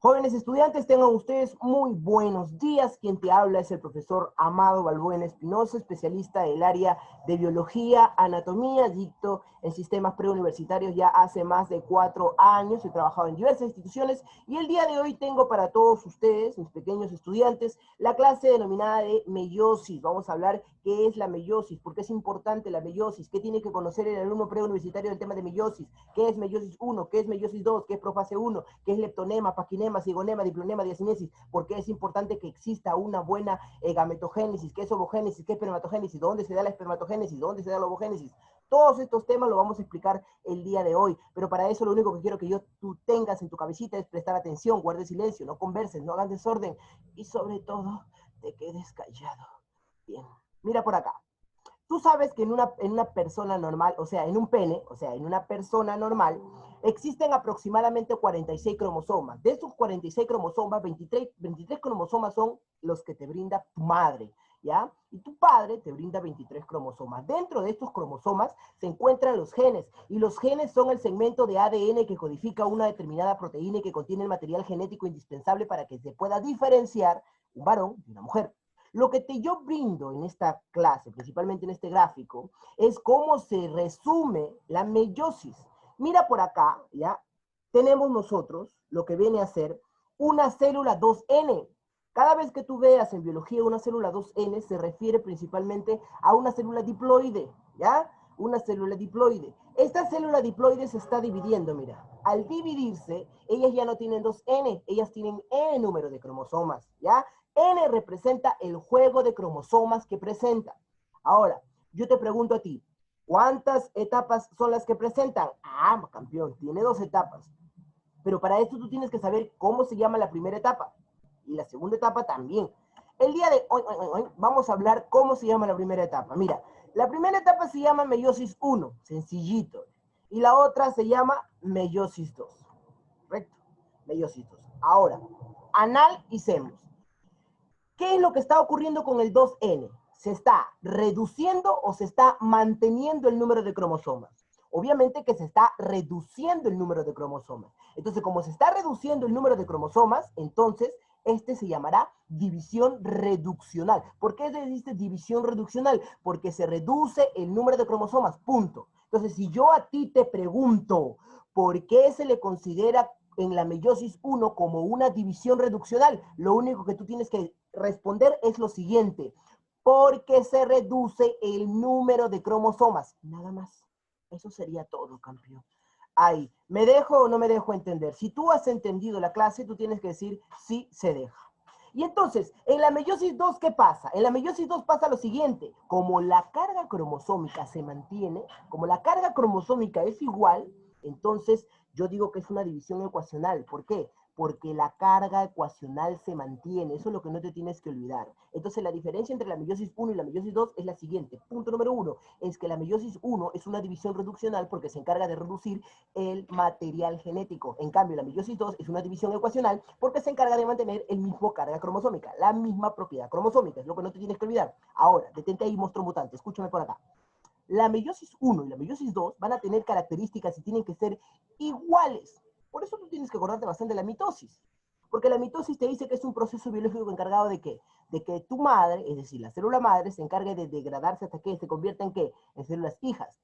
Jóvenes estudiantes, tengan ustedes muy buenos días. Quien te habla es el profesor Amado Balbuena Espinosa, especialista del área de biología, anatomía, dicto en sistemas preuniversitarios ya hace más de 4 años. He trabajado en diversas instituciones y el día de hoy tengo para todos ustedes, mis pequeños estudiantes, la clase denominada de meiosis. Vamos a hablar qué es la meiosis, por qué es importante la meiosis, qué tiene que conocer el alumno preuniversitario del tema de meiosis, qué es meiosis 1, qué es meiosis 2, qué es profase 1, qué es leptonema, paquinema, cigonema, diplonema, diacinesis, por qué es importante que exista una buena gametogénesis, qué es ovogénesis, qué es espermatogénesis, dónde se da la espermatogénesis, dónde se da la ovogénesis. Todos estos temas los vamos a explicar el día de hoy, pero para eso lo único que quiero que tú tengas en tu cabecita es prestar atención, guardes silencio, no converses, no hagas desorden y sobre todo te quedes callado. Bien, mira por acá. Tú sabes que en una persona normal, o sea, en un pene, o sea, en una persona normal, existen aproximadamente 46 cromosomas. De esos 46 cromosomas, 23 cromosomas son los que te brinda tu madre, ¿ya? Y tu padre te brinda 23 cromosomas. Dentro de estos cromosomas se encuentran los genes, y los genes son el segmento de ADN que codifica una determinada proteína y que contiene el material genético indispensable para que se pueda diferenciar un varón de una mujer. Lo que yo brindo en esta clase, principalmente en este gráfico, es cómo se resume la meiosis. Mira por acá, ¿ya? Tenemos nosotros lo que viene a ser una célula 2N. Cada vez que tú veas en biología una célula 2N, se refiere principalmente a una célula diploide, ¿ya? Una célula diploide. Esta célula diploide se está dividiendo, mira. Al dividirse, ellas ya no tienen 2N, ellas tienen N número de cromosomas, ¿ya? N representa el juego de cromosomas que presenta. Ahora, yo te pregunto a ti, ¿cuántas etapas son las que presentan? Ah, campeón, tiene 2 etapas. Pero para esto tú tienes que saber cómo se llama la primera etapa. Y la segunda etapa también. El día de hoy vamos a hablar cómo se llama la primera etapa. Mira, la primera etapa se llama meiosis 1, sencillito. Y la otra se llama meiosis 2. ¿Correcto? Meiosis 2. Ahora, analicemos. ¿Qué es lo que está ocurriendo con el 2N? ¿Se está reduciendo o se está manteniendo el número de cromosomas? Obviamente que se está reduciendo el número de cromosomas. Entonces, como se está reduciendo el número de cromosomas, entonces este se llamará división reduccional. ¿Por qué se dice división reduccional? Porque se reduce el número de cromosomas, punto. Entonces, si yo a ti te pregunto, ¿por qué se le considera en la meiosis 1 como una división reduccional? Lo único que tú tienes que responder es lo siguiente: porque se reduce el número de cromosomas, nada más. Eso sería todo, campeón. Ahí, ¿me dejo o no me dejo entender? Si tú has entendido la clase, tú tienes que decir sí, se deja. Y entonces, en la meiosis 2, ¿qué pasa? En la meiosis 2 pasa lo siguiente: como la carga cromosómica se mantiene, como la carga cromosómica es igual, entonces yo digo que es una división ecuacional. ¿Por qué? Porque la carga ecuacional se mantiene. Eso es lo que no te tienes que olvidar. Entonces, la diferencia entre la meiosis 1 y la meiosis 2 es la siguiente. Punto número 1 es que la meiosis 1 es una división reduccional porque se encarga de reducir el material genético. En cambio, la meiosis 2 es una división ecuacional porque se encarga de mantener el mismo carga cromosómica, la misma propiedad cromosómica. Es lo que no te tienes que olvidar. Ahora, detente ahí, monstruo mutante. Escúchame por acá. La meiosis 1 y la meiosis 2 van a tener características y tienen que ser iguales. Por eso tú tienes que acordarte bastante de la mitosis. Porque la mitosis te dice que es un proceso biológico encargado de ¿qué? De que tu madre, es decir, la célula madre, se encargue de degradarse hasta que se convierta en ¿qué? En células hijas.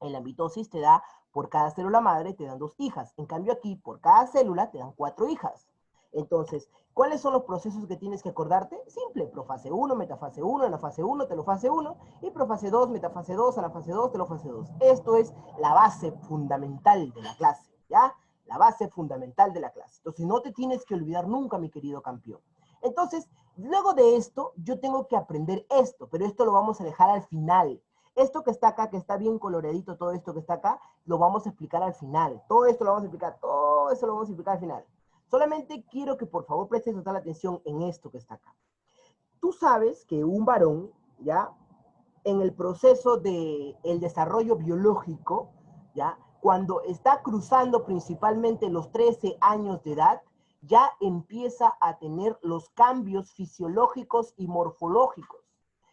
En la mitosis te da, por cada célula madre, te dan 2 hijas. En cambio aquí, por cada célula, te dan 4 hijas. Entonces, ¿cuáles son los procesos que tienes que acordarte? Simple: profase 1, metafase 1, anafase 1, telofase 1, y profase 2, metafase 2, anafase 2, telofase 2. Esto es la base fundamental de la clase, ¿ya? La base fundamental de la clase. Entonces, no te tienes que olvidar nunca, mi querido campeón. Entonces, luego de esto, yo tengo que aprender esto, pero esto lo vamos a dejar al final. Esto que está acá, que está bien coloradito, todo esto que está acá, lo vamos a explicar al final. Todo esto lo vamos a explicar, todo eso lo vamos a explicar al final. Solamente quiero que por favor prestes total atención en esto que está acá. Tú sabes que un varón, ¿ya? En el proceso del desarrollo biológico, ¿ya? Cuando está cruzando principalmente los 13 años de edad, ya empieza a tener los cambios fisiológicos y morfológicos.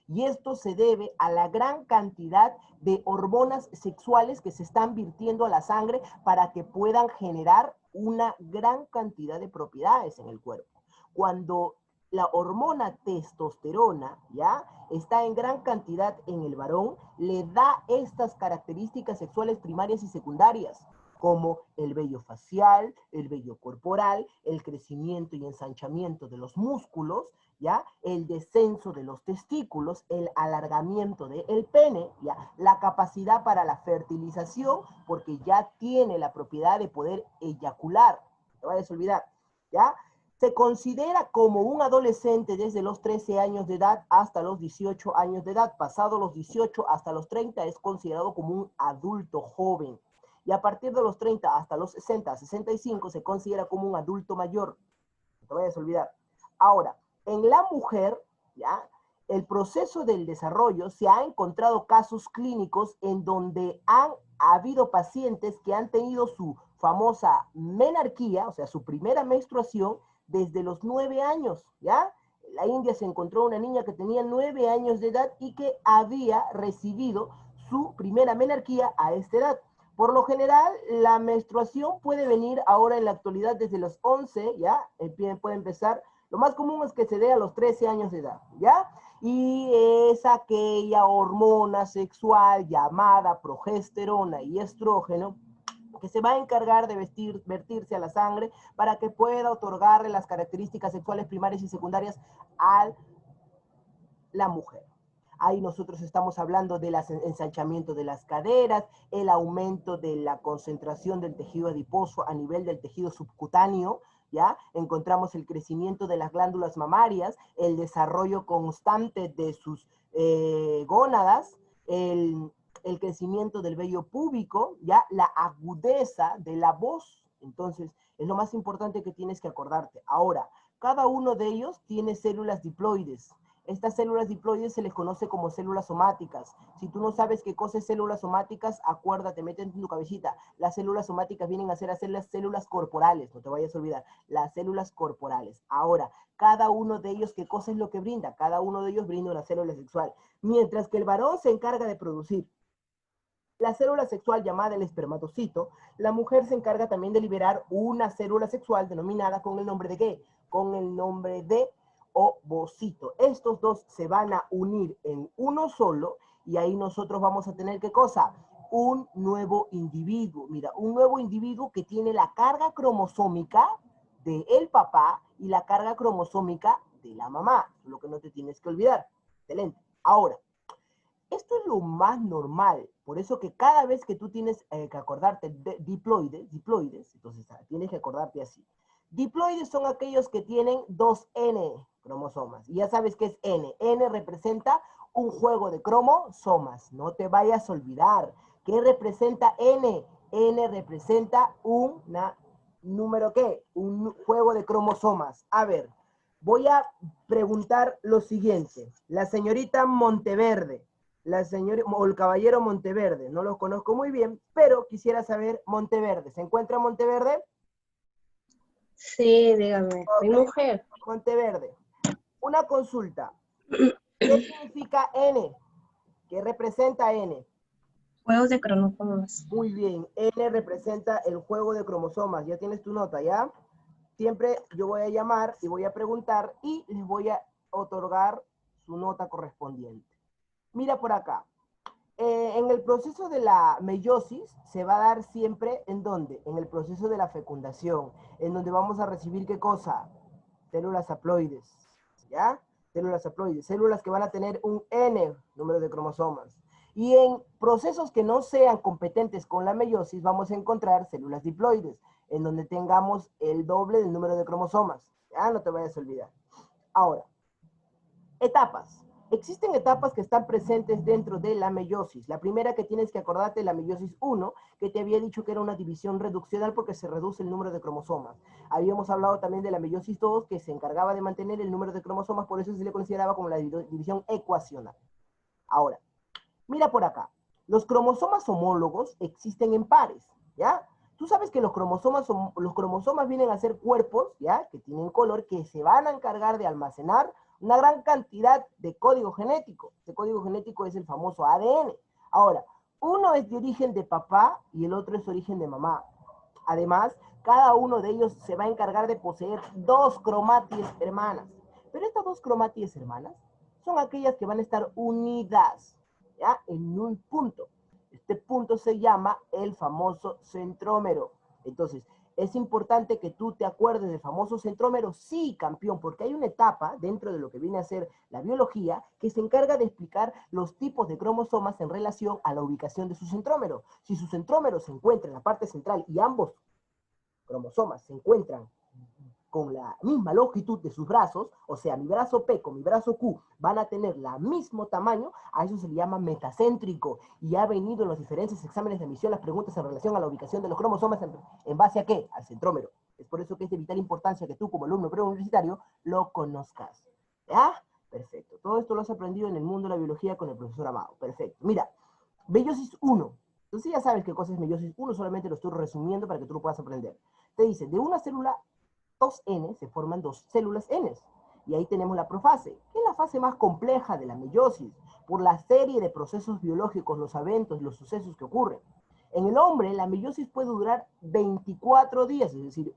Y esto se debe a la gran cantidad de hormonas sexuales que se están virtiendo a la sangre para que puedan generar una gran cantidad de propiedades en el cuerpo. Cuando la hormona testosterona, ¿ya?, está en gran cantidad en el varón, le da estas características sexuales primarias y secundarias, como el vello facial, el vello corporal, el crecimiento y ensanchamiento de los músculos, ¿ya?, el descenso de los testículos, el alargamiento del pene, ¿ya?, la capacidad para la fertilización, porque ya tiene la propiedad de poder eyacular, no te vayas a olvidar, ¿ya? Se considera como un adolescente desde los 13 años de edad hasta los 18 años de edad. Pasado los 18 hasta los 30 es considerado como un adulto joven. Y a partir de los 30 hasta los 60, 65 se considera como un adulto mayor. No te vayas a olvidar. Ahora, en la mujer, ¿ya?, el proceso del desarrollo, se ha encontrado casos clínicos en donde han habido pacientes que han tenido su famosa menarquía, o sea, su primera menstruación, desde los 9 años, ¿ya? En la India se encontró una niña que tenía 9 años de edad y que había recibido su primera menarquía a esta edad. Por lo general, la menstruación puede venir ahora en la actualidad desde los 11, ¿ya? Puede empezar. Lo más común es que se dé a los 13 años de edad, ¿ya? Y es aquella hormona sexual llamada progesterona y estrógeno que se va a encargar de vertirse a la sangre para que pueda otorgarle las características sexuales primarias y secundarias a la mujer. Ahí nosotros estamos hablando del ensanchamiento de las caderas, el aumento de la concentración del tejido adiposo a nivel del tejido subcutáneo, ¿ya? Encontramos el crecimiento de las glándulas mamarias, el desarrollo constante de sus gónadas, el crecimiento del vello púbico, ya la agudeza de la voz. Entonces, es lo más importante que tienes que acordarte. Ahora, cada uno de ellos tiene células diploides. Estas células diploides se les conoce como células somáticas. Si tú no sabes qué cosa es células somáticas, acuérdate, mete en tu cabecita. Las células somáticas vienen a ser las células corporales, no te vayas a olvidar, las células corporales. Ahora, cada uno de ellos, ¿qué cosa es lo que brinda? Cada uno de ellos brinda una célula sexual. Mientras que el varón se encarga de producir la célula sexual llamada el espermatocito, la mujer se encarga también de liberar una célula sexual denominada con el nombre de ¿qué? Con el nombre de ovocito. Estos dos se van a unir en uno solo y ahí nosotros vamos a tener ¿qué cosa? Un nuevo individuo. Mira, un nuevo individuo que tiene la carga cromosómica del papá y la carga cromosómica de la mamá. Lo que no te tienes que olvidar. Excelente. Ahora, esto es lo más normal, por eso que cada vez que tú tienes que acordarte de diploides, entonces tienes que acordarte así. Diploides son aquellos que tienen 2N cromosomas, y ya sabes qué es N. N representa un juego de cromosomas, no te vayas a olvidar. ¿Qué representa N? N representa un número ¿qué? Un juego de cromosomas. A ver, voy a preguntar lo siguiente. La señorita Monteverde, la señora o el caballero Monteverde, no los conozco muy bien, pero quisiera saber Monteverde. ¿Se encuentra Monteverde? Sí, dígame. Mi Ok, mujer. Monteverde. Una consulta. ¿Qué significa N? ¿Qué representa N? Juegos de cromosomas. Muy bien, N representa el juego de cromosomas. Ya tienes tu nota, ¿ya? Siempre yo voy a llamar y voy a preguntar y les voy a otorgar su nota correspondiente. Mira por acá. En el proceso de la meiosis se va a dar siempre, ¿en dónde? En el proceso de la fecundación, en donde vamos a recibir ¿qué cosa? Células haploides, ¿ya? Células haploides, células que van a tener un N número de cromosomas. Y en procesos que no sean competentes con la meiosis, vamos a encontrar células diploides, en donde tengamos el doble del número de cromosomas. Ya, no te vayas a olvidar. Ahora, etapas. Existen etapas que están presentes dentro de la meiosis. La primera que tienes que acordarte es la meiosis 1, que te había dicho que era una división reduccional porque se reduce el número de cromosomas. Habíamos hablado también de la meiosis 2, que se encargaba de mantener el número de cromosomas, por eso se le consideraba como la división ecuacional. Ahora, mira por acá. Los cromosomas homólogos existen en pares, ¿ya? Tú sabes que los cromosomas vienen a ser cuerpos, ¿ya? Que tienen color, que se van a encargar de almacenar una gran cantidad de código genético. Este código genético es el famoso ADN. Ahora, uno es de origen de papá y el otro es de origen de mamá. Además, cada uno de ellos se va a encargar de poseer 2 cromátides hermanas. Pero estas 2 cromátides hermanas son aquellas que van a estar unidas, ¿ya? En un punto. Este punto se llama el famoso centrómero. Entonces, ¿es importante que tú te acuerdes del famoso centrómero? Sí, campeón, porque hay una etapa dentro de lo que viene a ser la biología que se encarga de explicar los tipos de cromosomas en relación a la ubicación de su centrómero. Si su centrómero se encuentra en la parte central y ambos cromosomas se encuentran con la misma longitud de sus brazos, o sea, mi brazo P con mi brazo Q van a tener el mismo tamaño, a eso se le llama metacéntrico, y ha venido en los diferentes exámenes de admisión las preguntas en relación a la ubicación de los cromosomas en base a ¿qué? Al centrómero. Es por eso que es de vital importancia que tú, como alumno preuniversitario, lo conozcas. ¿Ya? Perfecto. Todo esto lo has aprendido en el mundo de la biología con el profesor Amado. Perfecto. Mira, meiosis 1. Entonces ya sabes qué cosa es meiosis 1, solamente lo estoy resumiendo para que tú lo puedas aprender. Te dice, de una célula 2N se forman 2 células N. Y ahí tenemos la profase, que es la fase más compleja de la meiosis, por la serie de procesos biológicos, los eventos, los sucesos que ocurren. En el hombre, la meiosis puede durar 24 días, es decir,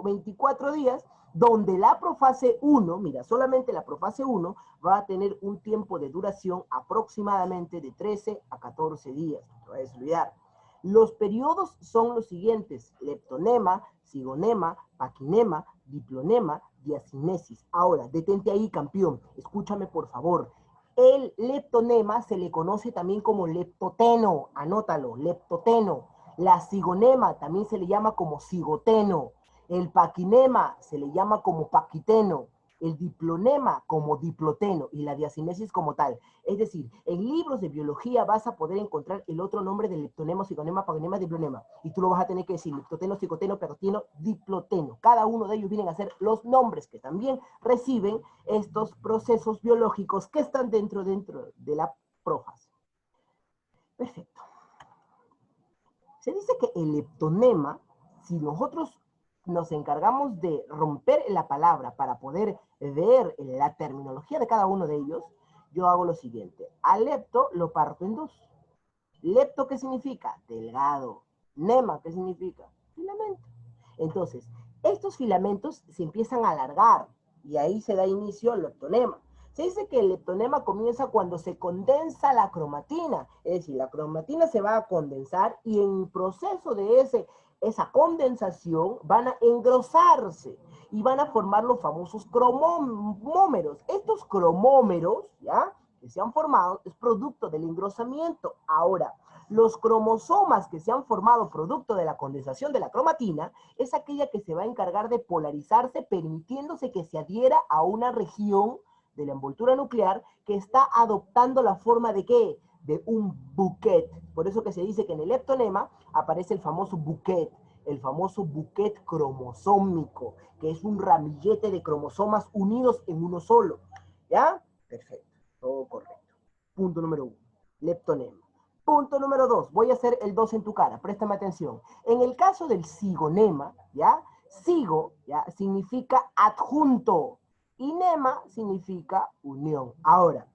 24 días, donde la profase 1, mira, solamente la profase 1 va a tener un tiempo de duración aproximadamente de 13 a 14 días. No te vayas a olvidar. Los periodos son los siguientes: leptonema, cigonema, paquinema, diplonema, diacinesis. Ahora, detente ahí, campeón. Escúchame, por favor. El leptonema se le conoce también como leptoteno. Anótalo, leptoteno. La cigonema también se le llama como cigoteno. El paquinema se le llama como paquiteno. El diplonema como diploteno y la diacinesis como tal. Es decir, en libros de biología vas a poder encontrar el otro nombre del leptonema, cigonema, paquinema, diplonema. Y tú lo vas a tener que decir leptoteno, cigoteno, perotino, diploteno. Cada uno de ellos vienen a ser los nombres que también reciben estos procesos biológicos que están dentro de la profase. Perfecto. Se dice que el leptonema, si nosotros nos encargamos de romper la palabra para poder ver la terminología de cada uno de ellos, yo hago lo siguiente. Al lepto lo parto en 2. Lepto, ¿qué significa? Delgado. Nema, ¿qué significa? Filamento. Entonces, estos filamentos se empiezan a alargar y ahí se da inicio al leptonema. Se dice que el leptonema comienza cuando se condensa la cromatina, es decir, la cromatina se va a condensar y en el proceso de esa condensación van a engrosarse y van a formar los famosos cromómeros. Estos cromómeros, ¿ya?, que se han formado es producto del engrosamiento. Ahora, los cromosomas que se han formado producto de la condensación de la cromatina es aquella que se va a encargar de polarizarse, permitiéndose que se adhiera a una región de la envoltura nuclear que está adoptando la forma de ¿qué? De un bouquet. Por eso que se dice que en el leptonema aparece el famoso bouquet cromosómico, que es un ramillete de cromosomas unidos en uno solo. ¿Ya? Perfecto. Todo correcto. Punto número 1. Leptonema. Punto número 2. Voy a hacer el 2 en tu cara. Préstame atención. En el caso del cigonema, ¿ya? Cigo, ¿ya?, significa adjunto. Y nema significa unión. Ahora,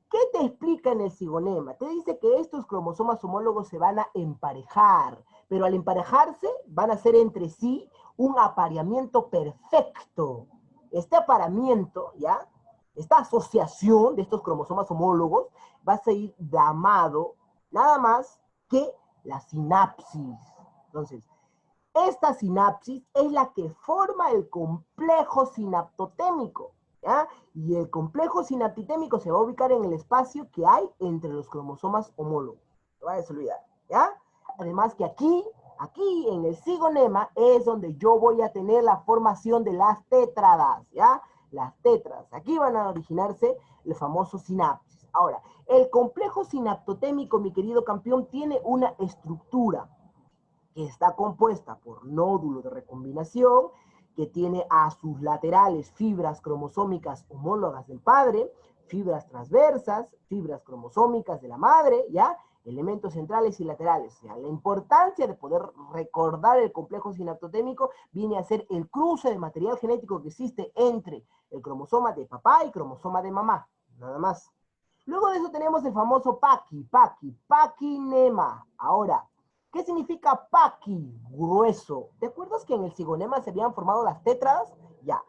¿qué te explica en el cigonema? Te dice que estos cromosomas homólogos se van a emparejar, pero al emparejarse van a hacer entre sí un apareamiento perfecto. Este apareamiento, ¿ya?, esta asociación de estos cromosomas homólogos va a ser llamado nada más que la sinapsis. Entonces, esta sinapsis es la que forma el complejo sinaptotémico, ¿ya? Y el complejo sinaptotémico se va a ubicar en el espacio que hay entre los cromosomas homólogos. No vayas a olvidar, ¿ya? Además que aquí en el cigonema es donde yo voy a tener la formación de las tétradas, ¿ya? Las tetras. Aquí van a originarse el famoso sinapsis. Ahora, el complejo sinaptotémico, mi querido campeón, tiene una estructura que está compuesta por nódulos de recombinación, que tiene a sus laterales fibras cromosómicas homólogas del padre, fibras transversas, fibras cromosómicas de la madre, ¿ya? Elementos centrales y laterales. ¿Ya? La importancia de poder recordar el complejo sinaptotémico viene a ser el cruce de material genético que existe entre el cromosoma de papá y cromosoma de mamá, nada más. Luego de eso tenemos el famoso paquinema. Ahora, ¿Qué significa paqui? Grueso. ¿Te acuerdas que en el cigonema se habían formado las tétradas? Ya.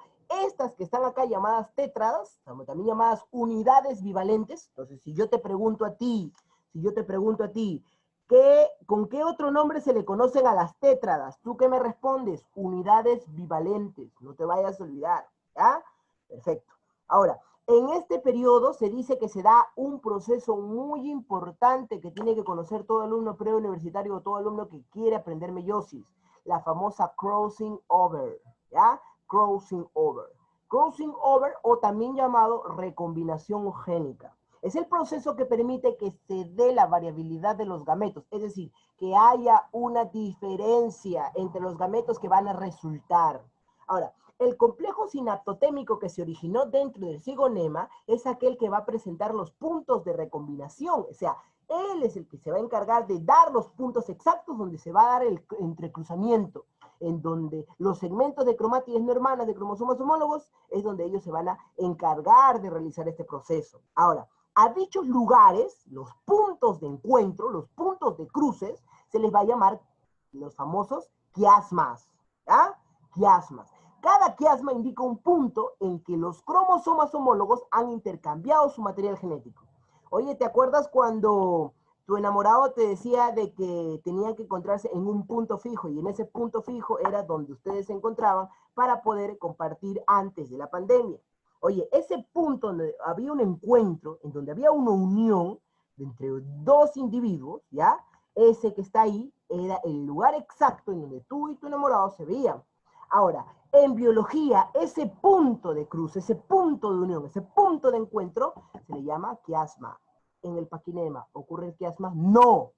Estas que están acá llamadas tétradas, también llamadas unidades bivalentes. Entonces, si yo te pregunto a ti, ¿con qué otro nombre se le conocen a las tétradas? ¿Tú qué me respondes? Unidades bivalentes. No te vayas a olvidar. ¿Ya? Perfecto. Ahora, en este periodo se dice que se da un proceso muy importante que tiene que conocer todo alumno preuniversitario o todo alumno que quiere aprender meiosis. La famosa crossing over. ¿Ya? Crossing over. Crossing over, o también llamado recombinación génica. Es el proceso que permite que se dé la variabilidad de los gametos, es decir, que haya una diferencia entre los gametos que van a resultar. Ahora, el complejo sinaptotémico que se originó dentro del cigonema es aquel que va a presentar los puntos de recombinación, o sea, él es el que se va a encargar de dar los puntos exactos donde se va a dar el entrecruzamiento, en donde los segmentos de cromátides no hermanas de cromosomas homólogos es donde ellos se van a encargar de realizar este proceso. Ahora, a dichos lugares, los puntos de encuentro, los puntos de cruces, se les va a llamar los famosos quiasmas. ¿Ya? Quiasmas. Cada quiasma indica un punto en que los cromosomas homólogos han intercambiado su material genético. Oye, ¿te acuerdas cuando tu enamorado te decía de que tenían que encontrarse en un punto fijo, y en ese punto fijo era donde ustedes se encontraban para poder compartir antes de la pandemia? Oye, ese punto donde había un encuentro, en donde había una unión entre dos individuos, ¿ya? Ese que está ahí era el lugar exacto en donde tú y tu enamorado se veían. Ahora, en biología, ese punto de cruce, ese punto de unión, ese punto de encuentro, se le llama quiasma. En el paquinema, ¿ocurre el quiasma? No,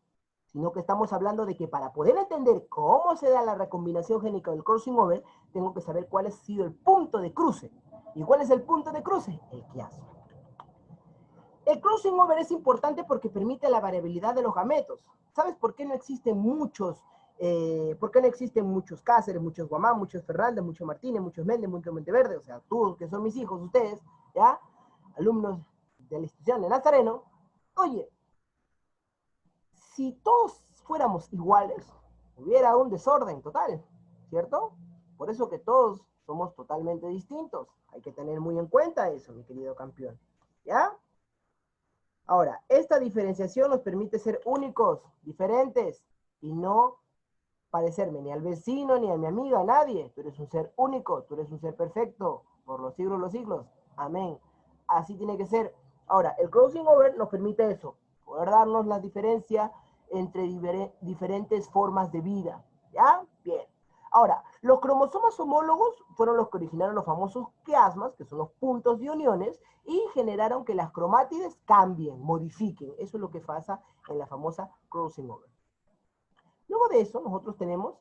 sino que estamos hablando de que para poder entender cómo se da la recombinación génica del crossing over, tengo que saber cuál ha sido el punto de cruce. ¿Y cuál es el punto de cruce? El quiasma. El crossing over es importante porque permite la variabilidad de los gametos. ¿Sabes por qué no existen muchos Cáceres, muchos Guamán, muchos Fernández, muchos Martínez, muchos Méndez, muchos Monteverde? O sea, tú, que son mis hijos, ustedes, ¿ya? Alumnos de la institución de Nazareno. Oye, si todos fuéramos iguales, hubiera un desorden total, ¿cierto? Por eso que todos somos totalmente distintos. Hay que tener muy en cuenta eso, mi querido campeón. ¿Ya? Ahora, esta diferenciación nos permite ser únicos, diferentes, y no parecerme ni al vecino, ni a mi amiga, a nadie. Tú eres un ser único, tú eres un ser perfecto, por los siglos de los siglos. Amén. Así tiene que ser. Ahora, el crossing over nos permite eso, poder darnos la diferencia entre diferentes formas de vida. ¿Ya? Bien. Ahora, los cromosomas homólogos fueron los que originaron los famosos quiasmas, que son los puntos de uniones, y generaron que las cromátides cambien, modifiquen. Eso es lo que pasa en la famosa crossing over. Luego de eso, nosotros tenemos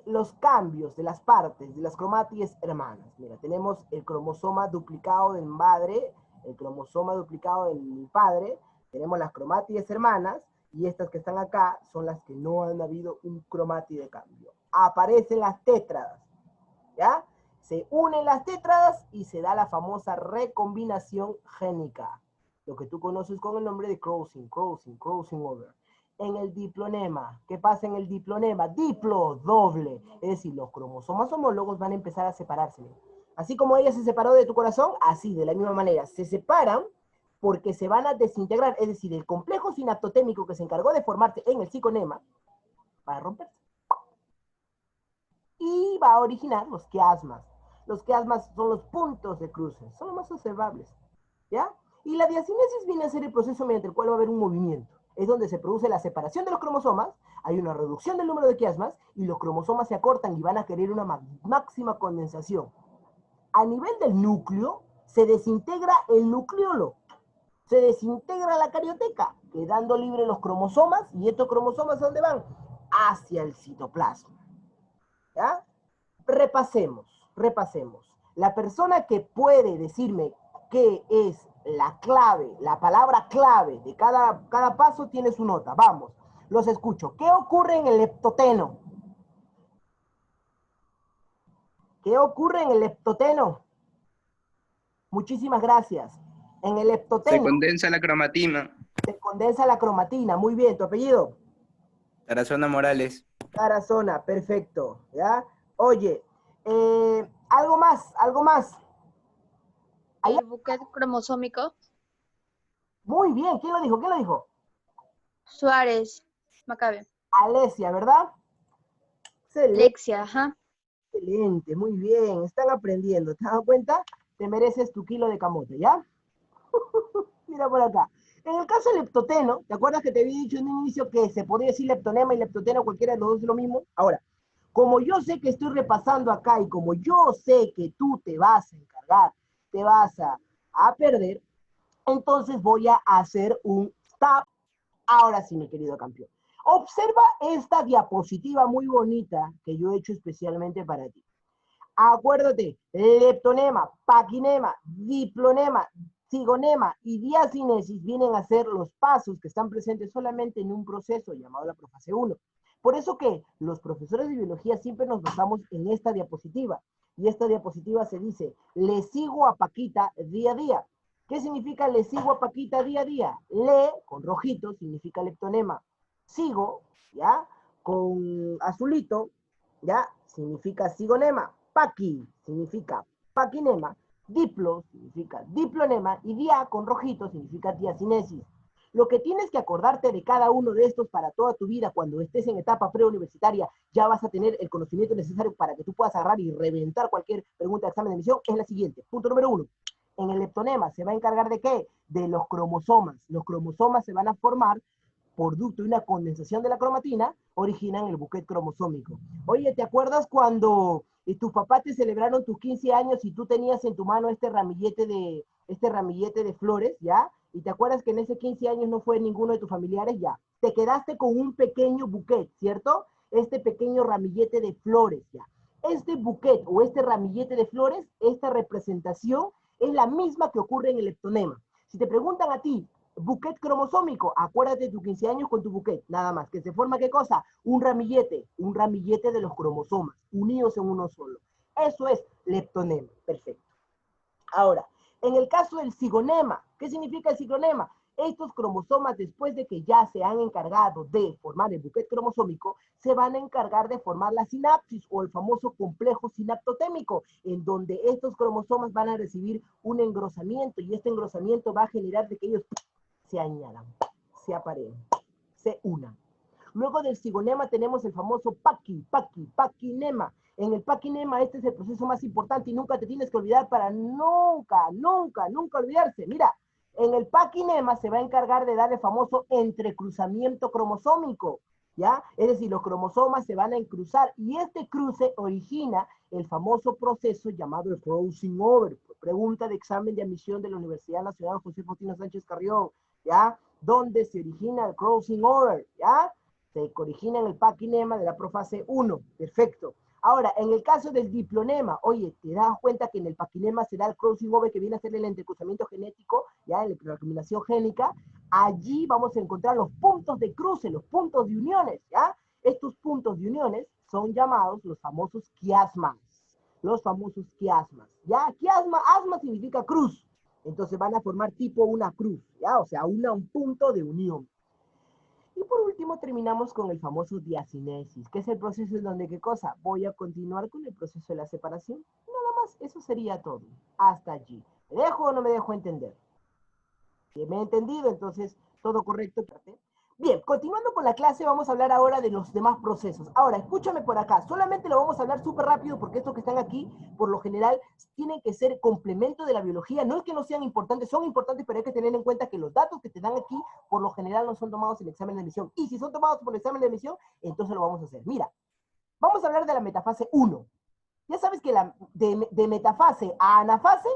los cambios de las partes, de las cromátides hermanas. Mira, tenemos el cromosoma duplicado del madre, el cromosoma duplicado del padre, tenemos las cromátides hermanas, y estas que están acá son las que no han habido un cromátide de cambio. Aparecen las tétradas, ¿ya? Se unen las tétradas y se da la famosa recombinación génica, lo que tú conoces con el nombre de crossing over. En el diplonema, ¿qué pasa en el diplonema? Diplo, doble, es decir, los cromosomas homólogos van a empezar a separarse. Así como ella se separó de tu corazón, así, de la misma manera, se separan porque se van a desintegrar, es decir, el complejo sinaptotémico que se encargó de formarse en el cigonema va a romperse. Y va a originar los quiasmas. Los quiasmas son los puntos de cruce, son los más observables, ¿ya? Y la diacinesis viene a ser el proceso mediante el cual va a haber un movimiento. Es donde se produce la separación de los cromosomas, hay una reducción del número de quiasmas, y los cromosomas se acortan y van a querer una máxima condensación. A nivel del núcleo, se desintegra el nucleolo, se desintegra la carioteca, quedando libres los cromosomas, y estos cromosomas, ¿a dónde van? Hacia el citoplasma. ¿Ya? Repasemos. La persona que puede decirme qué es la clave, la palabra clave de cada paso tiene su nota. Vamos, los escucho. ¿Qué ocurre en el leptoteno? ¿Qué ocurre en el leptoteno? Muchísimas gracias. En el leptoteno Se condensa la cromatina. se condensa la cromatina. Muy bien, ¿tu apellido? Tarazona Morales. Tarazona, perfecto, ¿ya? Oye, algo más, algo más. Allá, El buquete cromosómico. muy bien, ¿quién lo dijo? ¿Quién lo dijo? Suárez. Macabe. Alesia, ¿verdad? Excelente, Lexia, ajá. excelente, muy bien, están aprendiendo, ¿te has dado cuenta? Te mereces tu kilo de camote, ¿ya? Mira por acá. En el caso del leptoteno, ¿te acuerdas que te había dicho en un inicio que se podía decir leptonema y leptoteno, cualquiera de los dos es lo mismo? Ahora, como yo sé que estoy repasando acá y como yo sé que tú te vas a encargar, te vas a perder, entonces voy a hacer un stop. Ahora sí, mi querido campeón. Observa esta diapositiva muy bonita que yo he hecho especialmente para ti. Acuérdate, leptonema, paquinema, diplonema, cigonema y diacinesis vienen a ser los pasos que están presentes solamente en un proceso llamado la profase 1. Por eso que los profesores de biología siempre nos basamos en esta diapositiva. Y esta diapositiva se dice, le sigo a Paquita día a día. ¿Qué significa le sigo a Paquita día a día? Le, con rojito, significa leptonema. Sigo, ¿ya? Con azulito, ¿ya? Significa cigonema. Paqui significa paquinema. Diplo significa diplonema. Y dia con rojito significa diacinesis. Lo que tienes que acordarte de cada uno de estos para toda tu vida, cuando estés en etapa preuniversitaria, ya vas a tener el conocimiento necesario para que tú puedas agarrar y reventar cualquier pregunta de examen de admisión, es la siguiente. Punto número 1. En el leptonema se va a encargar de ¿qué? De los cromosomas. Los cromosomas se van a formar producto de una condensación de la cromatina, originan el buquete cromosómico. Oye, ¿te acuerdas cuando tus papás te celebraron tus 15 años y tú tenías en tu mano este ramillete de flores, ¿ya? Y te acuerdas que en ese 15 años no fue ninguno de tus familiares, ya. Te quedaste con un pequeño buquete, ¿cierto? Este pequeño ramillete de flores, ya. Este buquete o este ramillete de flores, esta representación es la misma que ocurre en el leptonema. Si te preguntan a ti, buquete cromosómico, acuérdate de tus 15 años con tu buquete, nada más, que se forma ¿qué cosa? Un ramillete de los cromosomas, unidos en uno solo. Eso es leptonema, perfecto. Ahora, en el caso del cigonema, ¿qué significa el cigonema? Estos cromosomas, después de que ya se han encargado de formar el buquete cromosómico, se van a encargar de formar la sinapsis o el famoso complejo sinaptotémico, en donde estos cromosomas van a recibir un engrosamiento y este engrosamiento va a generar de que ellos se añadan, se apareen, se unan. Luego del cigonema tenemos el famoso paquinema. En el paquinema este es el proceso más importante y nunca te tienes que olvidar para nunca olvidarse. Mira, en el paquinema se va a encargar de dar el famoso entrecruzamiento cromosómico, ¿ya? Es decir, los cromosomas se van a encruzar y este cruce origina el famoso proceso llamado el crossing over. Pregunta de examen de admisión de la Universidad Nacional José Faustino Sánchez Carrión, ¿ya? ¿Dónde se origina el crossing over? ¿Ya? Se origina en el paquinema de la profase 1. Perfecto. Ahora, en el caso del diplonema, oye, ¿te das cuenta que en el paquinema se da el crossing over que viene a ser el entrecruzamiento genético, ya, la combinación génica? Allí vamos a encontrar los puntos de cruce, los puntos de uniones, ¿ya? Estos puntos de uniones son llamados los famosos quiasmas. Los famosos quiasmas, ¿ya? Asma significa cruz. Entonces van a formar tipo una cruz, ¿ya? O sea, un punto de unión. Y por último terminamos con el famoso diacinesis, que es el proceso en donde, ¿qué cosa? Voy a continuar con el proceso de la separación. Nada más, eso sería todo. Hasta allí. ¿Me dejo o no me dejo entender? Si me he entendido, entonces todo correcto. Bien, continuando con la clase, vamos a hablar ahora de los demás procesos. Ahora, escúchame por acá, solamente lo vamos a hablar súper rápido porque estos que están aquí, por lo general, tienen que ser complemento de la biología. No es que no sean importantes, son importantes, pero hay que tener en cuenta que los datos que te dan aquí, por lo general, no son tomados en el examen de admisión. Y si son tomados por el examen de admisión, entonces lo vamos a hacer. Mira, vamos a hablar de la metafase 1. Ya sabes que de metafase a anafase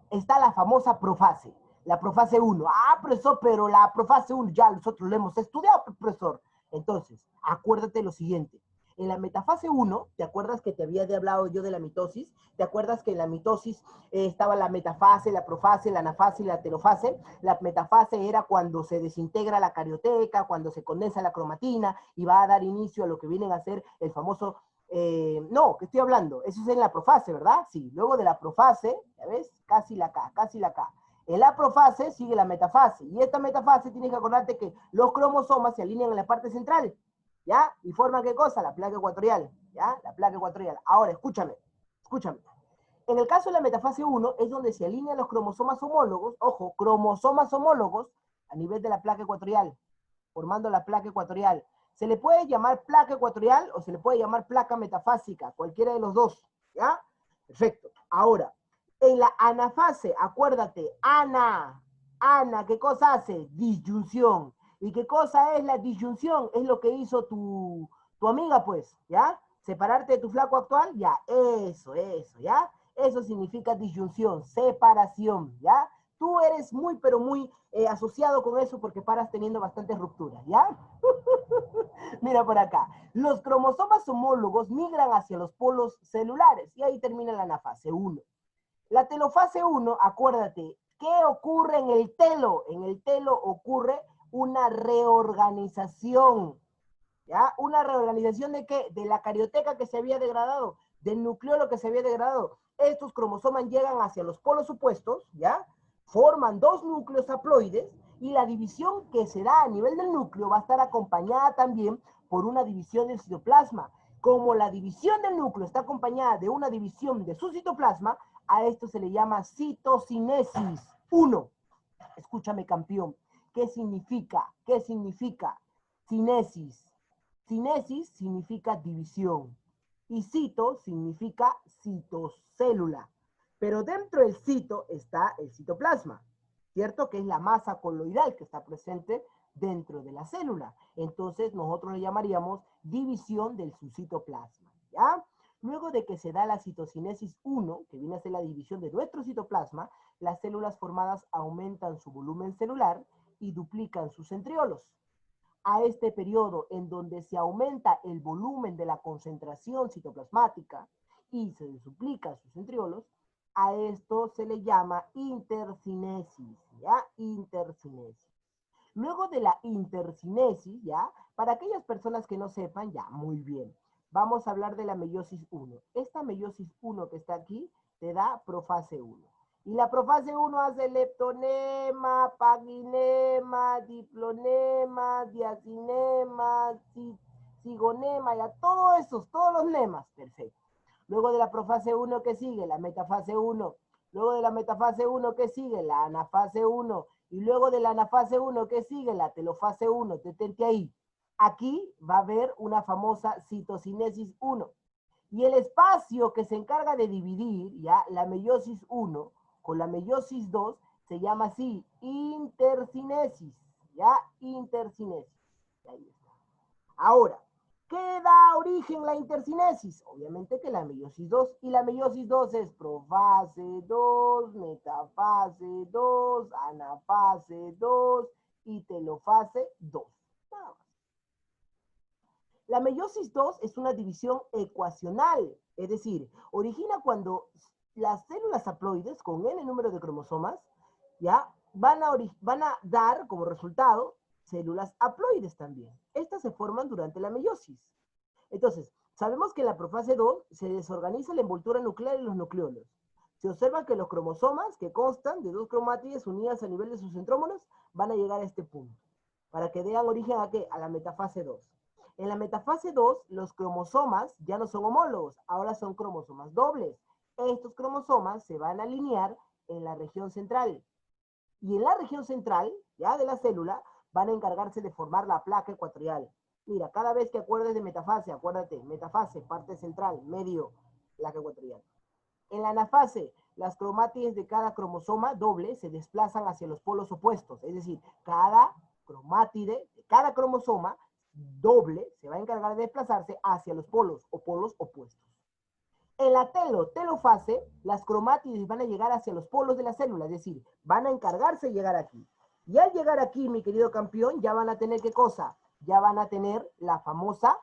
está la famosa profase. La profase 1. Ah, profesor, pero la profase 1 ya nosotros lo hemos estudiado, profesor. Entonces, acuérdate lo siguiente. En la metafase 1, ¿te acuerdas que te había hablado yo de la mitosis? ¿Te acuerdas que en la mitosis estaba la metafase, la profase, la anafase y la telofase? La metafase era cuando se desintegra la carioteca, cuando se condensa la cromatina y va a dar inicio a lo que vienen a ser el famoso no, ¿qué estoy hablando? Eso es en la profase, ¿verdad? Sí, luego de la profase, ¿ya ves? Casi la K. En la profase sigue la metafase, y esta metafase tienes que acordarte que los cromosomas se alinean en la parte central, ¿ya? Y forma ¿qué cosa? La placa ecuatorial, ¿ya? La placa ecuatorial. Ahora, escúchame. En el caso de la metafase 1 es donde se alinean los cromosomas homólogos, ojo, cromosomas homólogos a nivel de la placa ecuatorial, formando la placa ecuatorial. Se le puede llamar placa ecuatorial o se le puede llamar placa metafásica, cualquiera de los dos, ¿ya? Perfecto. Ahora, en la anafase, acuérdate, ana, ¿qué cosa hace? Disyunción. ¿Y qué cosa es la disyunción? Es lo que hizo tu amiga, pues, ¿ya? Separarte de tu flaco actual, ya, eso, ¿ya? Eso significa disyunción, separación, ¿ya? Tú eres muy, pero muy asociado con eso porque paras teniendo bastantes rupturas, ¿ya? Mira por acá. Los cromosomas homólogos migran hacia los polos celulares y ahí termina la anafase 1. La telofase 1, acuérdate, ¿qué ocurre en el telo? En el telo ocurre una reorganización, ¿ya? ¿Una reorganización de qué? De la carioteca que se había degradado, del nucleolo que se había degradado. Estos cromosomas llegan hacia los polos opuestos, ¿ya? Forman dos núcleos haploides y la división que se da a nivel del núcleo va a estar acompañada también por una división del citoplasma. Como la división del núcleo está acompañada de una división de su citoplasma, a esto se le llama citocinesis 1. Escúchame, campeón. ¿Qué significa? ¿Qué significa? Cinesis. Cinesis significa división. Y cito significa citocélula. Pero dentro del cito está el citoplasma, ¿cierto? Que es la masa coloidal que está presente dentro de la célula. Entonces nosotros le llamaríamos división del su citoplasma, ¿ya? Luego de que se da la citocinesis 1, que viene a ser la división de nuestro citoplasma, las células formadas aumentan su volumen celular y duplican sus centriolos. A este periodo en donde se aumenta el volumen de la concentración citoplasmática y se duplican sus centriolos, a esto se le llama intercinesis, ¿ya? Intercinesis. Luego de la intercinesis, ¿ya? Para aquellas personas que no sepan, ya, muy bien. Vamos a hablar de la meiosis 1. Esta meiosis 1 que está aquí te da profase 1. Y la profase 1 hace leptonema, paginema, diplonema, diacinema, cigonema, ya todos los lemas, perfecto. Luego de la profase 1, ¿qué sigue? La metafase 1. Luego de la metafase 1, ¿qué sigue? La anafase 1. Y luego de la anafase 1, ¿qué sigue? La telofase 1. Detente ahí. Aquí va a haber una famosa citocinesis 1. Y el espacio que se encarga de dividir, ya, la meiosis 1 con la meiosis 2, se llama así, intercinesis, ya, intercinesis. Ahí está. Ahora, ¿qué da origen la intercinesis? Obviamente que la meiosis 2, y la meiosis 2 es profase 2, metafase 2, anafase 2 y telofase 2. Nada más. La meiosis 2 es una división ecuacional, es decir, origina cuando las células haploides con n número de cromosomas, ¿ya? Van a dar como resultado células haploides también. Estas se forman durante la meiosis. Entonces, sabemos que en la profase 2 se desorganiza la envoltura nuclear y los nucleolos. Se observa que los cromosomas, que constan de dos cromátides unidas a nivel de sus centrómeros, van a llegar a este punto, para que den origen a ¿qué? A la metafase 2. En la metafase 2, los cromosomas ya no son homólogos, ahora son cromosomas dobles. Estos cromosomas se van a alinear en la región central. Y en la región central, ya de la célula, van a encargarse de formar la placa ecuatorial. Mira, cada vez que acuerdes de metafase, acuérdate, metafase, parte central, medio, placa ecuatorial. En la anafase, las cromátides de cada cromosoma doble se desplazan hacia los polos opuestos. Es decir, cada cromátide de cada cromosoma doble se va a encargar de desplazarse hacia los polos o polos opuestos. En la telofase, las cromátides van a llegar hacia los polos de la célula, es decir, van a encargarse de llegar aquí. Y al llegar aquí, mi querido campeón, ya van a tener ¿qué cosa? Ya van a tener la famosa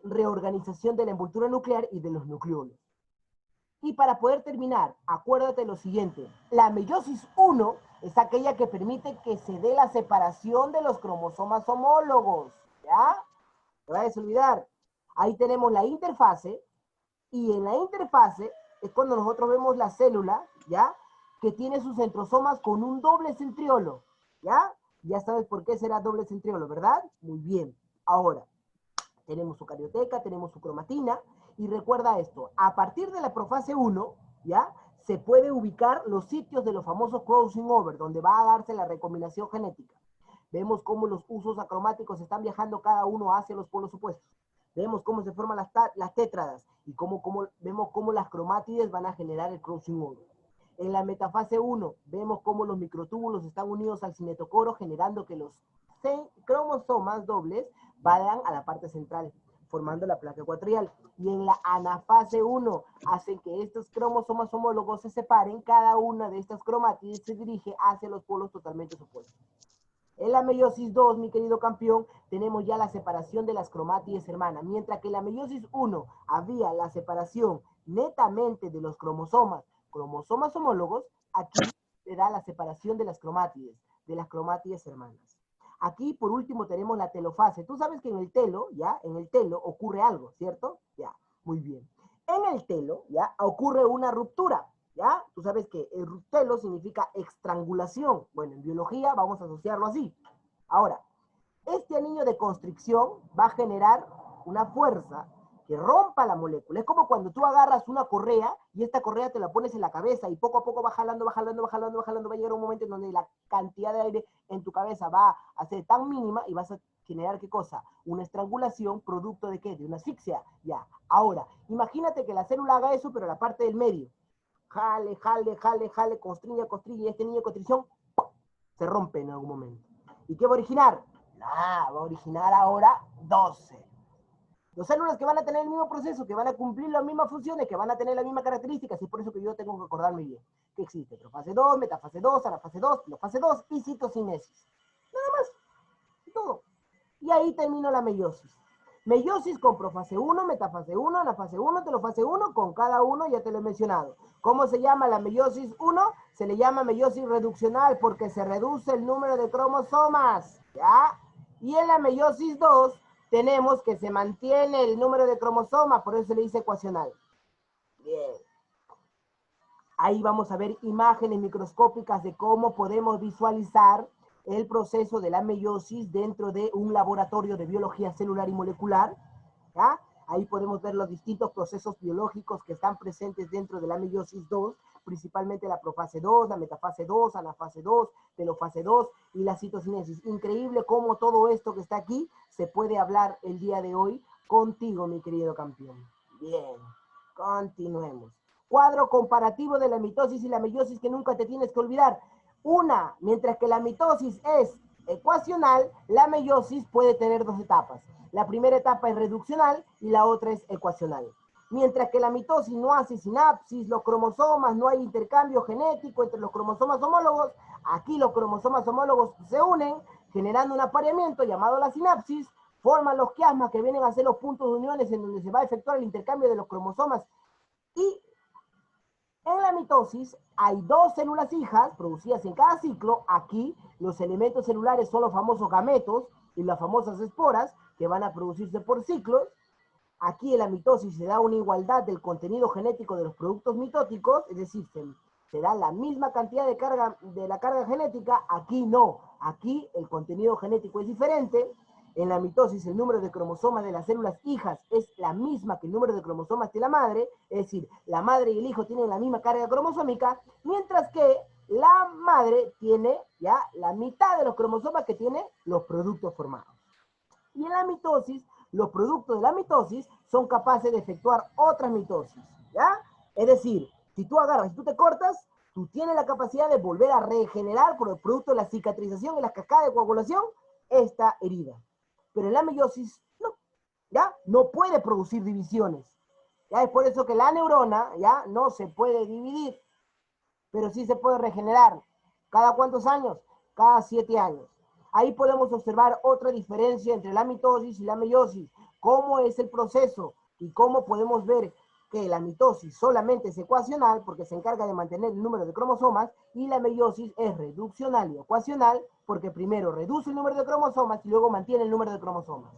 reorganización de la envoltura nuclear y de los nucleolos. Y para poder terminar, acuérdate lo siguiente, la meiosis 1 es aquella que permite que se dé la separación de los cromosomas homólogos, ¿ya? No vayas a olvidar. Ahí tenemos la interfase, y en la interfase es cuando nosotros vemos la célula, ¿ya? Que tiene sus centrosomas con un doble centriolo, ¿ya? Ya sabes por qué será doble centriolo, ¿verdad? Muy bien. Ahora, tenemos su carioteca, tenemos su cromatina, y recuerda esto, a partir de la profase 1, ¿ya? Se puede ubicar los sitios de los famosos crossing over, donde va a darse la recombinación genética. Vemos cómo los usos acromáticos están viajando cada uno hacia los polos opuestos. Vemos cómo se forman las tétradas y vemos cómo las cromátides van a generar el crossing over. En la metafase 1 vemos cómo los microtúbulos están unidos al cinetocoro generando que los cromosomas dobles vayan a la parte central, formando la placa ecuatorial. Y en la anafase 1 hacen que estos cromosomas homólogos se separen, cada una de estas cromátides se dirige hacia los polos totalmente opuestos. En la meiosis 2, mi querido campeón, tenemos ya la separación de las cromátides hermanas. Mientras que en la meiosis 1 había la separación netamente de los cromosomas homólogos, aquí se da la separación de las cromátides hermanas. Aquí, por último, tenemos la telofase. Tú sabes que en el telo, ¿ya? En el telo ocurre algo, ¿cierto? Ya, muy bien. En el telo, ¿ya? Ocurre una ruptura. ¿Ya? Tú sabes que el telo significa estrangulación. Bueno, en biología vamos a asociarlo así. Ahora, este anillo de constricción va a generar una fuerza que rompa la molécula. Es como cuando tú agarras una correa y esta correa te la pones en la cabeza y poco a poco va jalando, va a llegar un momento en donde la cantidad de aire en tu cabeza va a ser tan mínima y vas a generar, ¿qué cosa? Una estrangulación, producto de ¿qué? De una asfixia. Ya. Ahora, imagínate que la célula haga eso, pero la parte del medio. Jale, constriña, y este niño de constricción se rompe en algún momento. ¿Y qué va a originar? Nada, va a originar ahora 12. Dos células que van a tener el mismo proceso, que van a cumplir las mismas funciones, que van a tener las mismas características, y es por eso que yo tengo que acordarme bien que existe profase 2, metafase 2, anafase 2, telofase 2 y citocinesis. Nada más, todo. Y ahí termino la meiosis. Meiosis con profase 1, metafase 1, anafase 1, telofase 1, con cada uno ya te lo he mencionado. ¿Cómo se llama la meiosis 1? Se le llama meiosis reduccional porque se reduce el número de cromosomas, ¿ya? Y en la meiosis 2 tenemos que se mantiene el número de cromosomas, por eso se le dice ecuacional. Bien. Ahí vamos a ver imágenes microscópicas de cómo podemos visualizar el proceso de la meiosis dentro de un laboratorio de biología celular y molecular. ¿Ya? Ahí podemos ver los distintos procesos biológicos que están presentes dentro de la meiosis 2, principalmente la profase 2, la metafase 2, anafase 2, telofase 2 y la citocinesis. Increíble cómo todo esto que está aquí se puede hablar el día de hoy contigo, mi querido campeón. Bien, continuemos. Cuadro comparativo de la mitosis y la meiosis que nunca te tienes que olvidar. Mientras que la mitosis es ecuacional, la meiosis puede tener dos etapas. La primera etapa es reduccional y la otra es ecuacional. Mientras que la mitosis no hace sinapsis, los cromosomas, no hay intercambio genético entre los cromosomas homólogos, aquí los cromosomas homólogos se unen, generando un apareamiento llamado la sinapsis, forman los quiasmas que vienen a ser los puntos de uniones en donde se va a efectuar el intercambio de los cromosomas. Y en la mitosis hay dos células hijas producidas en cada ciclo. Aquí los elementos celulares son los famosos gametos y las famosas esporas que van a producirse por ciclos. Aquí en la mitosis se da una igualdad del contenido genético de los productos mitóticos, es decir, se da la misma cantidad de la carga genética. Aquí no, aquí el contenido genético es diferente. En la mitosis el número de cromosomas de las células hijas es la misma que el número de cromosomas de la madre, es decir, la madre y el hijo tienen la misma carga cromosómica, mientras que la madre tiene ya la mitad de los cromosomas que tiene los productos formados. Y en la mitosis, los productos de la mitosis son capaces de efectuar otras mitosis, ¿ya? Es decir, si tú agarras, si tú te cortas, tú tienes la capacidad de volver a regenerar por el producto de la cicatrización y la cascada de coagulación esta herida. Pero en la meiosis, no, ¿ya? No puede producir divisiones. ¿Ya? Es por eso que la neurona, ¿ya? No se puede dividir, pero sí se puede regenerar. ¿Cada cuántos años? Cada 7 años. Ahí podemos observar otra diferencia entre la mitosis y la meiosis. Cómo es el proceso y cómo podemos ver que la mitosis solamente es ecuacional porque se encarga de mantener el número de cromosomas y la meiosis es reduccional y ecuacional porque primero reduce el número de cromosomas y luego mantiene el número de cromosomas.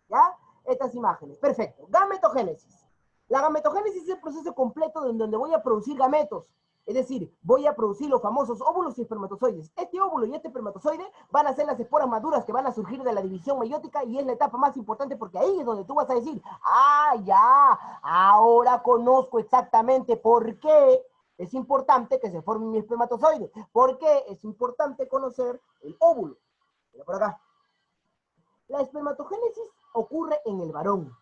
¿Ya? Estas imágenes. Perfecto. Gametogénesis. La gametogénesis es el proceso completo en donde voy a producir gametos. Es decir, voy a producir los famosos óvulos y espermatozoides. Este óvulo y este espermatozoide van a ser las esporas maduras que van a surgir de la división meiótica y es la etapa más importante porque ahí es donde tú vas a decir, ah, ya, ahora conozco exactamente por qué es importante que se forme mi espermatozoide. ¿Por qué es importante conocer el óvulo? Mira por acá. La espermatogénesis ocurre en el varón.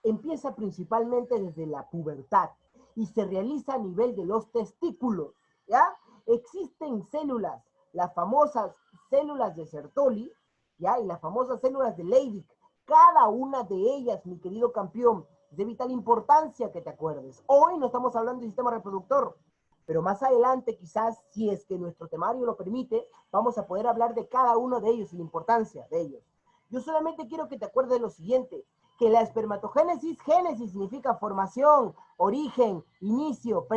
Empieza principalmente desde la pubertad y se realiza a nivel de los testículos, ¿ya? Existen células, las famosas células de Sertoli, ¿ya? Y las famosas células de Leydig. Cada una de ellas, mi querido campeón, es de vital importancia que te acuerdes. Hoy no estamos hablando de sistema reproductor, pero más adelante quizás, si es que nuestro temario lo permite, vamos a poder hablar de cada uno de ellos y la importancia de ellos. Yo solamente quiero que te acuerdes de lo siguiente, que la espermatogénesis, génesis significa formación, origen, inicio,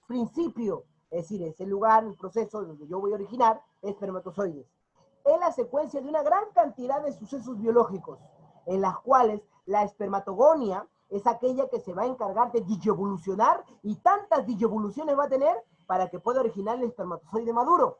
principio, es decir, es el lugar, el proceso donde yo voy a originar espermatozoides. Es la secuencia de una gran cantidad de sucesos biológicos, en las cuales la espermatogonia es aquella que se va a encargar de digievolucionar y tantas digievoluciones va a tener para que pueda originar el espermatozoide maduro.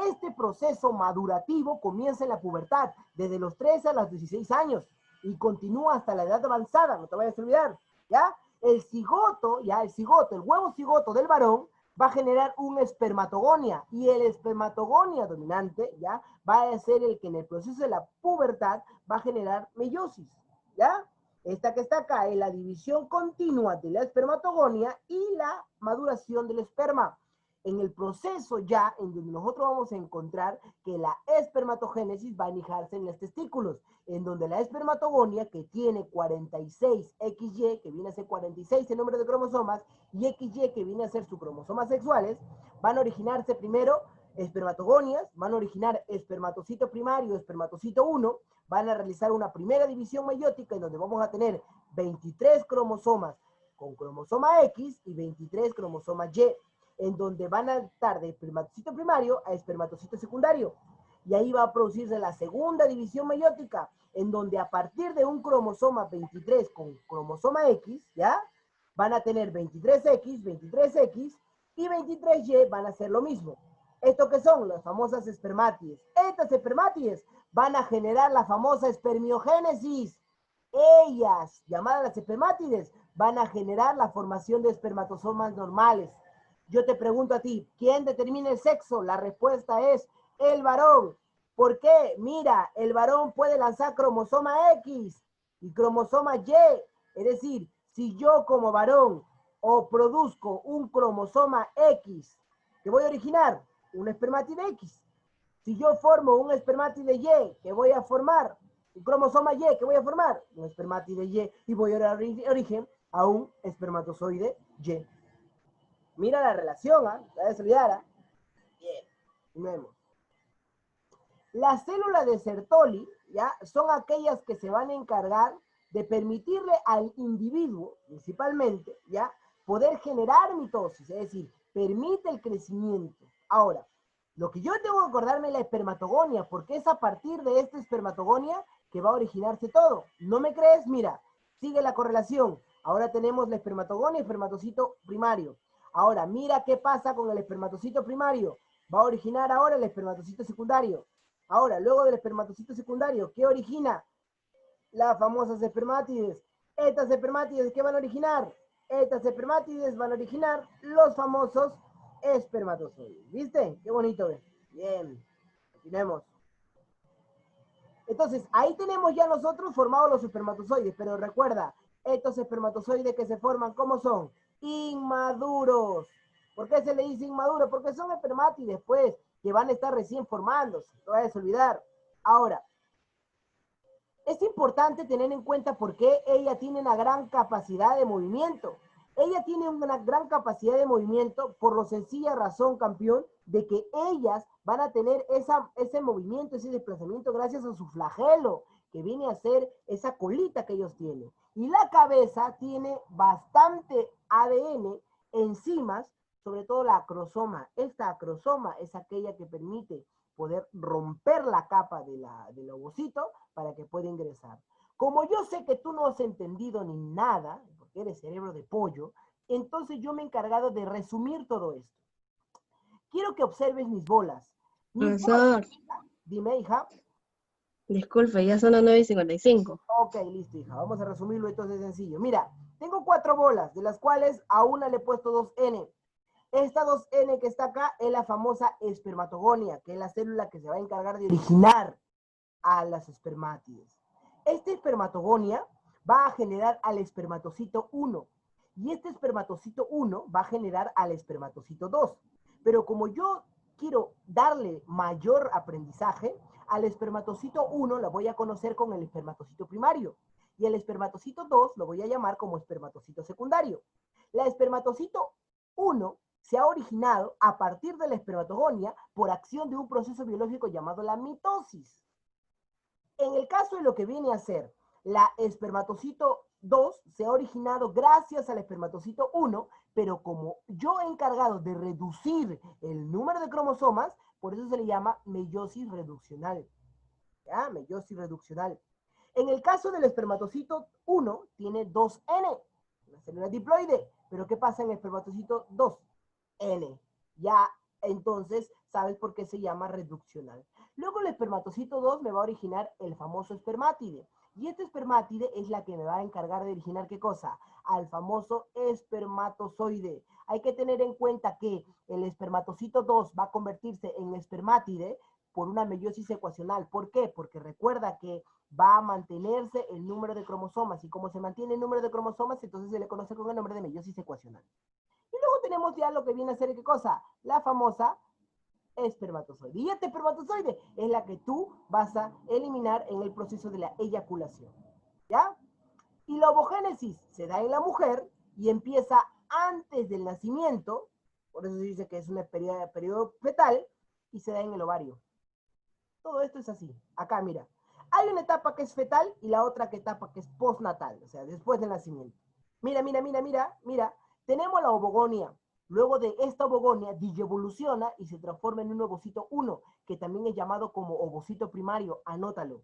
Este proceso madurativo comienza en la pubertad, desde los 13 a los 16 años, y continúa hasta la edad avanzada, no te vayas a olvidar, ¿ya? El cigoto, el huevo cigoto del varón, va a generar un espermatogonia, y el espermatogonia dominante, ¿ya? Va a ser el que en el proceso de la pubertad va a generar meiosis, ¿ya? Esta que está acá es la división continua de la espermatogonia y la maduración del esperma. En el proceso ya, en donde nosotros vamos a encontrar que la espermatogénesis va a anijarse en los testículos, en donde la espermatogonia, que tiene 46 XY, que viene a ser 46 el número de cromosomas, y XY, que viene a ser sus cromosomas sexuales, van a originarse primero espermatogonias, van a originar espermatocito primario, espermatocito 1, van a realizar una primera división meiótica en donde vamos a tener 23 cromosomas con cromosoma X y 23 cromosomas Y, en donde van a estar de espermatocito primario a espermatocito secundario. Y ahí va a producirse la segunda división meiótica, en donde a partir de un cromosoma 23 con cromosoma X, ¿ya? Van a tener 23X, 23X y 23Y van a ser lo mismo. ¿Esto qué son? Las famosas espermátides. Estas espermátides van a generar la famosa espermiogénesis. Ellas, llamadas las espermátides, van a generar la formación de espermatozomas normales. Yo te pregunto a ti, ¿quién determina el sexo? La respuesta es el varón. ¿Por qué? Mira, el varón puede lanzar cromosoma X y cromosoma Y. Es decir, si yo como varón o produzco un cromosoma X, ¿qué voy a originar? Un espermátide X. Si yo formo un espermátide Y, ¿qué voy a formar? Un cromosoma Y, ¿qué voy a formar? Un espermátide Y voy a dar origen a un espermatozoide Y. Mira la relación, ¿ah? La de Solidara. Bien, vemos. Las células de Sertoli, ¿ya? Son aquellas que se van a encargar de permitirle al individuo, principalmente, ¿ya? Poder generar mitosis, es decir, permite el crecimiento. Ahora, lo que yo tengo que acordarme es la espermatogonia, porque es a partir de esta espermatogonia que va a originarse todo. ¿No me crees? Mira, sigue la correlación. Ahora tenemos la espermatogonia y espermatocito primario. Ahora, mira qué pasa con el espermatocito primario. Va a originar ahora el espermatocito secundario. Ahora, luego del espermatocito secundario, ¿qué origina? Las famosas espermátides. Estas espermátides, ¿qué van a originar? Estas espermátides van a originar los famosos espermatozoides. ¿Viste? Qué bonito, ¿ves? Bien. Continuemos. Entonces, ahí tenemos ya nosotros formados los espermatozoides, pero recuerda, estos espermatozoides que se forman, ¿cómo son? Inmaduros. ¿Por qué se le dice inmaduro? Porque son espermátides, pues, que van a estar recién formándose. No vayas a olvidar. Ahora, es importante tener en cuenta por qué ella tiene una gran capacidad de movimiento. Ella tiene una gran capacidad de movimiento por la sencilla razón, campeón, de que ellas van a tener ese movimiento, ese desplazamiento gracias a su flagelo, que viene a ser esa colita que ellos tienen. Y la cabeza tiene bastante ADN, enzimas, sobre todo la acrosoma. Esta acrosoma es aquella que permite poder romper la capa del ovocito para que pueda ingresar. Como yo sé que tú no has entendido ni nada, porque eres cerebro de pollo, Entonces yo me he encargado de resumir todo esto. Quiero que observes mis bolas. Mis bolas, Profesor, dime, hija. disculpe, ya son las 9:55. Ok, listo, hija. Vamos a resumirlo entonces sencillo. Mira, tengo 4 bolas, de las cuales a una le he puesto 2N. Esta 2N que está acá es la famosa espermatogonia, que es la célula que se va a encargar de originar a las espermátides. Esta espermatogonia va a generar al espermatocito 1. Y este espermatocito 1 va a generar al espermatocito 2. Pero como yo quiero darle mayor aprendizaje, al espermatocito 1 lo voy a conocer con el espermatocito primario. Y el espermatocito 2 lo voy a llamar como espermatocito secundario. La espermatocito 1 se ha originado a partir de la espermatogonia por acción de un proceso biológico llamado la mitosis. En el caso de lo que viene a ser la espermatocito 2, se ha originado gracias al espermatocito 1, pero como yo he encargado de reducir el número de cromosomas, por eso se le llama meiosis reduccional. ¿Ya? Meiosis reduccional. En el caso del espermatocito 1, tiene 2N, una célula diploide. Pero ¿qué pasa en el espermatocito 2? N. Ya, entonces, ¿sabes por qué se llama reduccional? Luego el espermatocito 2 me va a originar el famoso espermátide. Y este espermátide es la que me va a encargar de originar, ¿qué cosa? Al famoso espermatozoide. Hay que tener en cuenta que el espermatocito 2 va a convertirse en espermátide por una meiosis ecuacional. ¿Por qué? Porque recuerda que va a mantenerse el número de cromosomas. Y como se mantiene el número de cromosomas, entonces se le conoce con el nombre de meiosis ecuacional. Y luego tenemos ya lo que viene a ser, ¿qué cosa? La famosa espermatozoide. Y este espermatozoide es la que tú vas a eliminar en el proceso de la eyaculación. ¿Ya? Y la ovogénesis se da en la mujer y empieza antes del nacimiento, por eso se dice que es un periodo fetal, y se da en el ovario. Todo esto es así. Acá, mira. Hay una etapa que es fetal y la otra etapa que es postnatal, o sea, después del nacimiento. Mira, mira, mira, mira, mira. Tenemos la ovogonia. Luego de esta ovogonia, digievoluciona y se transforma en un ovocito 1, que también es llamado como ovocito primario. Anótalo.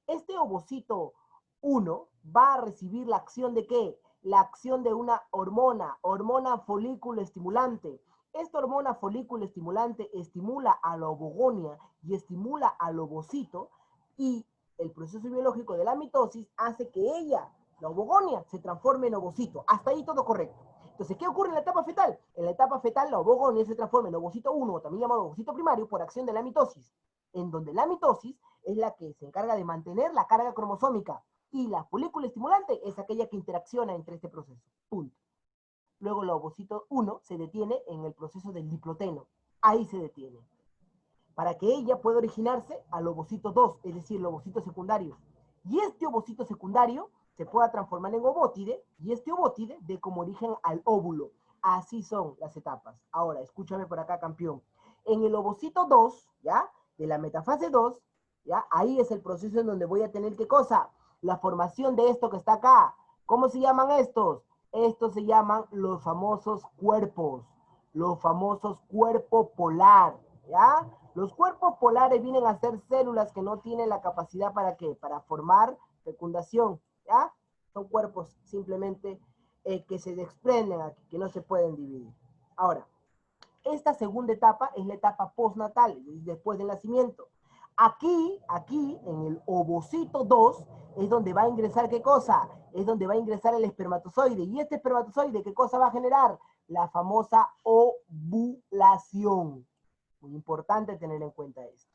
Este ovocito 1 va a recibir la acción de ¿qué? La acción de una hormona folículo estimulante. Esta hormona folículo estimulante estimula a la ovogonia y estimula al ovocito, y el proceso biológico de la mitosis hace que ella, la ovogonia, se transforme en ovocito. Hasta ahí todo correcto. Entonces, ¿qué ocurre en la etapa fetal? En la etapa fetal, la ovogonia se transforma en ovocito 1, también llamado ovocito primario, por acción de la mitosis, en donde la mitosis es la que se encarga de mantener la carga cromosómica, y la folícula estimulante es aquella que interacciona entre este proceso. Punto. Luego el ovocito 1 se detiene en el proceso del diploteno. Ahí se detiene. Para que ella pueda originarse al ovocito 2, es decir, el ovocito secundario. Y este ovocito secundario se pueda transformar en ovótide, y este ovótide dé como origen al óvulo. Así son las etapas. Ahora, escúchame por acá, campeón. En el ovocito 2, ¿ya? De la metafase 2, ¿ya? Ahí es el proceso en donde voy a tener, ¿qué cosa? La formación de esto que está acá. ¿Cómo se llaman estos? Estos se llaman los famosos cuerpos. Los famosos cuerpo polar, ¿ya? Los cuerpos polares vienen a ser células que no tienen la capacidad para ¿qué? Para formar fecundación, ¿ya? Son cuerpos simplemente que se desprenden aquí, que no se pueden dividir. Ahora, esta segunda etapa es la etapa postnatal, después del nacimiento. Aquí, en el ovocito 2, es donde va a ingresar, ¿qué cosa? Es donde va a ingresar el espermatozoide. Y este espermatozoide, ¿qué cosa va a generar? La famosa ovulación. Muy importante tener en cuenta esto,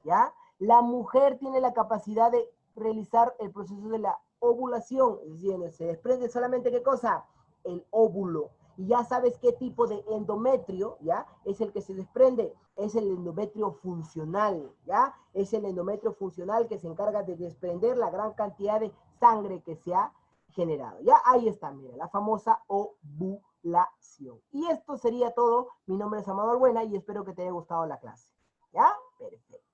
¿ya? La mujer tiene la capacidad de realizar el proceso de la ovulación, es decir, se desprende solamente, ¿qué cosa? El óvulo. Y ya sabes qué tipo de endometrio, ¿ya? Es el que se desprende, es el endometrio funcional, ¿ya? Es el endometrio funcional que se encarga de desprender la gran cantidad de sangre que se ha generado. Ya ahí está, mira, la famosa ovulación. Y esto sería todo. Mi nombre es Amador Buena y espero que te haya gustado la clase. ¿Ya? Perfecto.